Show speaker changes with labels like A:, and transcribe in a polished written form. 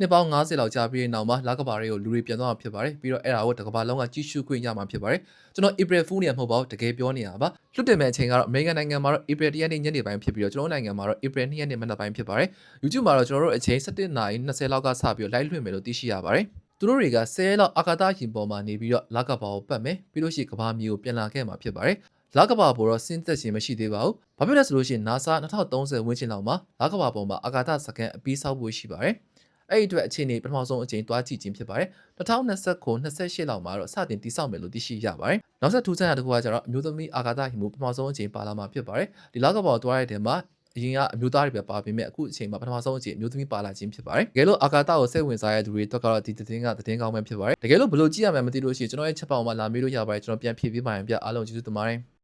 A: နှစ်ပေါင်း90လောက်ကြာပြီးတဲ့နောက်မှာလကဘာတွေကိုလူတွေပြန်သွားမှာဖြစ်ပါတယ်ပြီးတော့အဲ့ဒါကိုတစ်ကမ္ဘာလုံးကကြီးစုခွင့်ရမှာဖြစ်ပါတယ်ကျွန်တော် April Fool နေမှာမဟုတ်ပါဘူးတကယ်ပြောနေတာပါလွတ်တင်မဲ့အချိန်ကတော့ American နိုင်ငံမှာတော့ April 1ရက်နေ့ညနေပိုင်းဖြစ်ပြီးတော့ကျွန်တော်နိုင်ငံမှာတော့ April 2ရက်နေ့မနက်ပိုင်းဖြစ်ပါတယ် YouTube မှာတော့ကျွန်တော်တို့အချိန်17:20လောက်ကစပြီးတော့ live လွှင့်မယ်လို့သိရှိရပါတယ်သူတို့တွေက10ရက်လောက်အာကာသရင်ပေါ်မှာနေပြီးတော့လကဘာကိုပတ်မယ်ပြီးလို့ရှိရင်ကဘာမြေကိုပြန်လာခဲ့မှာဖြစ်ပါတယ်လကဘာပေါ်တော့ဆင်းသက်ခြင်းမရှိသေးပါဘူးဘာဖြစ်လဲဆိုလို့ရှိရင် NASA 2030ဝန်းကျင်လောက်မှာလကဘာပေါ်မှာအာကာသစကန်အပြီးဆောက်ဖို့ရှိပါတယ်အဲ့ဒီအတွက်အခြေအနေပထမဆုံးအချိန်တွားကြည့်ခြင်းဖြစ်ပါတယ်2029-28လောက်မှာတော့စတင်တည်ဆောက်မယ်လို့သိရှိရပါတယ်နောက်ဆက်ထူးခြားတာတစ်ခုကကျတော့အမျိုးသမီးအာကာသဟိမှုပထမဆုံးအချိန်ပါလာမှာဖြစ်ပါတယ်ဒီလကဘာကိုတွားရတဲ့မှာအရင်ကအမျိုးသားတွေပဲပါပေမဲ့အခုအချိန်မှာပထမဆုံးအချိန်အမျိုးသမီးပါလာခြင်းဖြစ်ပါတယ်တကယ်လို့အာကာသကိုစိတ်ဝင်စားရတဲ့သူတွေအတွက်ကတော့ဒီသတင်းကောင်းပဲဖြစ်ပါတယ်တကယ်လို့ဘယ်လိုကြည့်ရမှန်းမသိလို့ရှိရင်ကျွန်တော်ရဲ့ချက်ပေါင်မှာလာမေးလို့ရပါတယ်ကျွန်တော်ပြန်ဖြည့်ပေးပါရင်ပြအားလုံးကျေးဇူးတင်ပါတယ်